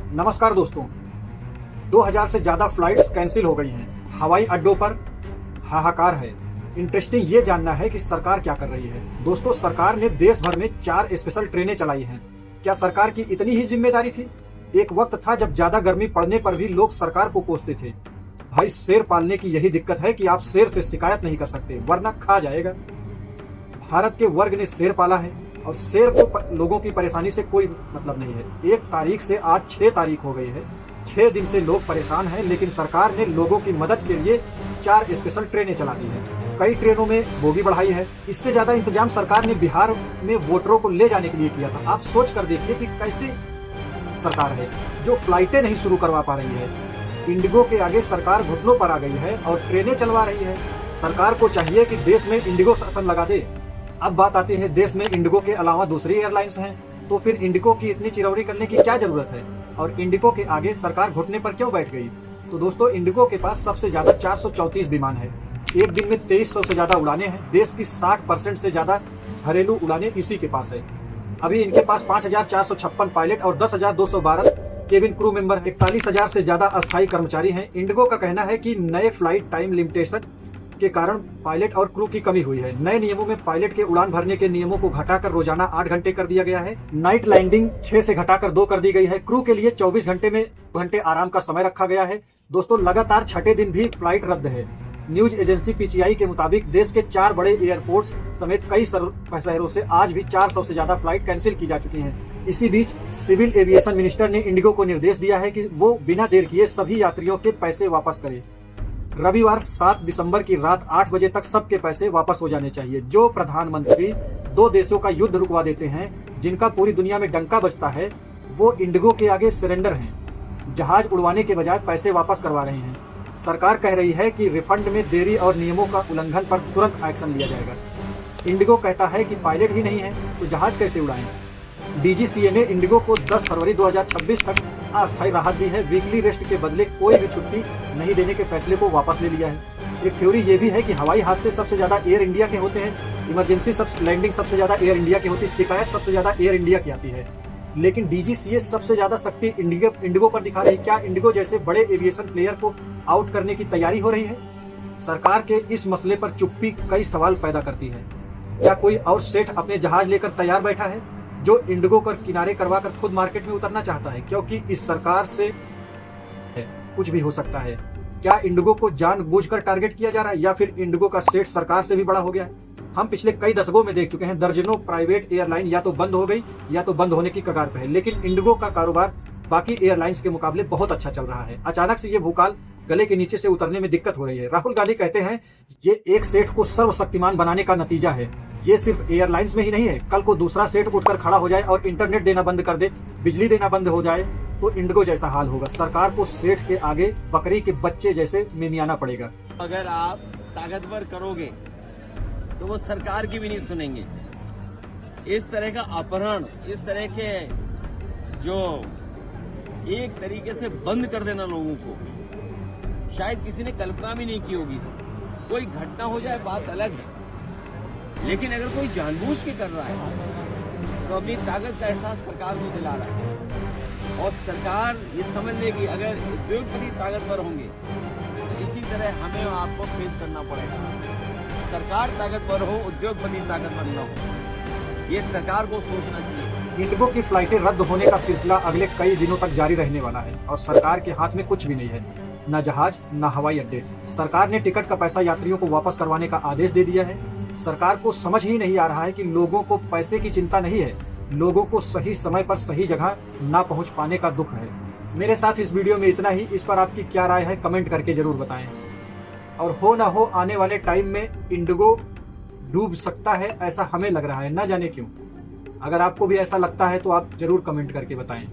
नमस्कार दोस्तों, 2000 से ज़्यादा फ्लाइट्स कैंसिल हो गई हैं। हवाई अड्डों पर हाहाकार है। इंटरेस्टिंग ये जानना है कि सरकार क्या कर रही है। दोस्तों, सरकार ने देश भर में 4 स्पेशल ट्रेनें चलाई हैं। क्या सरकार की इतनी ही जिम्मेदारी थी? एक वक्त था जब ज़्यादा गर्मी पड़ने पर भी लोग सरकार को कोसते थे। भाई, शेर पालने की यही दिक्कत है कि आप शेर से शिकायत नहीं कर सकते, वरना खा जाएगा। भारत के वर्ग ने शेर पाला है और शेर को लोगों की परेशानी से कोई मतलब नहीं है। 1 तारीख से आज 6 तारीख हो गई है। 6 दिन से लोग परेशान हैं, लेकिन सरकार ने लोगों की मदद के लिए 4 स्पेशल ट्रेनें चला दी हैं। कई ट्रेनों में बोगी बढ़ाई है। इससे ज्यादा इंतजाम सरकार ने बिहार में वोटरों को ले जाने के लिए किया था। आप सोच कर देखिए कि कैसी सरकार है जो फ्लाइटें नहीं शुरू करवा पा रही है। इंडिगो के आगे सरकार घुटनों पर आ गई है और ट्रेनें चलवा रही है। सरकार को चाहिए कि देश में इंडिगो शासन लगा दे। अब बात आती है, देश में इंडिगो के अलावा दूसरी एयरलाइंस हैं, तो फिर इंडिगो की इतनी चिरौरी करने की क्या जरूरत है और इंडिगो के आगे सरकार घुटने पर क्यों बैठ गई? तो दोस्तों, इंडिगो के पास सबसे ज्यादा 434 विमान है। एक दिन में 2300 से ज्यादा उड़ानें हैं। देश की 60% से ज्यादा घरेलू उड़ानें इसी के पास है। अभी इनके पास 5456 पायलट और 10,212 केबिन क्रू मेंबर, 41,000 से ज्यादा अस्थायी कर्मचारी हैं। इंडिगो का कहना है कि नए फ्लाइट टाइम लिमिटेशन के कारण पायलट और क्रू की कमी हुई है। नए नियमों में पायलट के उड़ान भरने के नियमों को घटाकर रोजाना 8 घंटे कर दिया गया है। नाइट लैंडिंग 6 से घटाकर 2 कर दी गई है। क्रू के लिए 24 घंटे में घंटे आराम का समय रखा गया है। दोस्तों, लगातार 6ठे दिन भी फ्लाइट रद्द है। न्यूज एजेंसी पीटीआई के मुताबिक देश के 4 बड़े एयरपोर्ट्स समेत कई शहरों से आज भी 400 से ज्यादा फ्लाइट कैंसिल की जा चुकी हैं। इसी बीच सिविल एविएशन मिनिस्टर ने इंडिगो को निर्देश दिया है कि वो बिना देर किए सभी यात्रियों के पैसे वापस करे। रविवार 7 दिसंबर की रात 8 बजे तक सबके पैसे वापस हो जाने चाहिए। जो प्रधानमंत्री 2 देशों का युद्ध रुकवा देते हैं, जिनका पूरी दुनिया में डंका बजता है, वो इंडिगो के आगे सरेंडर हैं। जहाज उड़वाने के बजाय पैसे वापस करवा रहे हैं। सरकार कह रही है कि रिफंड में देरी और नियमों का उल्लंघन पर तुरंत एक्शन लिया जाएगा। इंडिगो कहता है कि पायलट ही नहीं है तो जहाज कैसे उड़ाएं। डीजीसीए ने इंडिगो को 10 फरवरी 2026 तक अस्थायी राहत दी है। वीकली रेस्ट के बदले कोई भी छुट्टी नहीं देने के फैसले को वापस ले लिया है। एक थ्योरी ये भी है कि हवाई हादसे सबसे ज्यादा एयर इंडिया के होते हैं, इमरजेंसी लैंडिंग सबसे ज्यादा एयर इंडिया की होती है, शिकायत सबसे ज्यादा एयर इंडिया की आती है। लेकिन डीजीसीए सबसे ज्यादा शक्ति इंडिगो पर दिखा रही है। क्या इंडिगो जैसे बड़े एविएशन प्लेयर को आउट करने की तैयारी हो रही है? सरकार के इस मसले पर चुप्पी कई सवाल पैदा करती है। क्या कोई और सेठ अपने जहाज लेकर तैयार बैठा है जो इंडिगो कर किनारे करवाकर खुद मार्केट में उतरना चाहता है? क्योंकि इस सरकार से कुछ भी हो सकता है। क्या इंडिगो को जानबूझकर टारगेट किया जा रहा है या फिर इंडिगो का सेठ सरकार से भी बड़ा हो गया है? हम पिछले कई दशकों में देख चुके हैं, दर्जनों प्राइवेट एयरलाइन या तो बंद हो गई या तो बंद होने की कगार पर है, लेकिन इंडिगो का कारोबार बाकी एयरलाइंस के मुकाबले बहुत अच्छा चल रहा है। अचानक से ये भूकाल गले के नीचे से उतरने में दिक्कत हो रही है। राहुल गांधी कहते हैं ये एक सेठ को सर्वशक्तिमान बनाने का नतीजा है। ये सिर्फ एयरलाइंस में ही नहीं है, कल को दूसरा सेठ उठकर खड़ा हो जाए और इंटरनेट देना बंद कर दे, बिजली देना बंद हो जाए, तो इंडिगो जैसा हाल होगा। सरकार को सेठ के आगे बकरी के बच्चे जैसे मिमियाना पड़ेगा। अगर आप ताकतवर करोगे तो वो सरकार की भी नहीं सुनेंगे। इस तरह का अपहरण, इस तरह के जो एक तरीके से बंद कर देना लोगों को, शायद किसी ने कल्पना भी नहीं की होगी। कोई घटना हो जाए बात अलग है, लेकिन अगर कोई जानबूझ के कर रहा है तो अपनी ताकत का एहसास सरकार को दिला रहा है। और सरकार ये समझ लेगी अगर उद्योगपति ताकतवर होंगे तो इसी तरह हमें आपको फेस करना पड़ेगा। सरकार ताकतवर हो, उद्योगपति ताकतवर न हो, ये सरकार को सोचना चाहिए। इंडिगो की फ्लाइटें रद्द होने का सिलसिला अगले कई दिनों तक जारी रहने वाला है और सरकार के हाथ में कुछ भी नहीं है, न जहाज न हवाई अड्डे। सरकार ने टिकट का पैसा यात्रियों को वापस करवाने का आदेश दे दिया है। सरकार को समझ ही नहीं आ रहा है कि लोगों को पैसे की चिंता नहीं है, लोगों को सही समय पर सही जगह ना पहुंच पाने का दुख है। मेरे साथ इस वीडियो में इतना ही। इस पर आपकी क्या राय है कमेंट करके जरूर बताएं। और हो ना हो आने वाले टाइम में इंडिगो डूब सकता है, ऐसा हमें लग रहा है, न जाने क्यों। अगर आपको भी ऐसा लगता है तो आप जरूर कमेंट करके बताएं।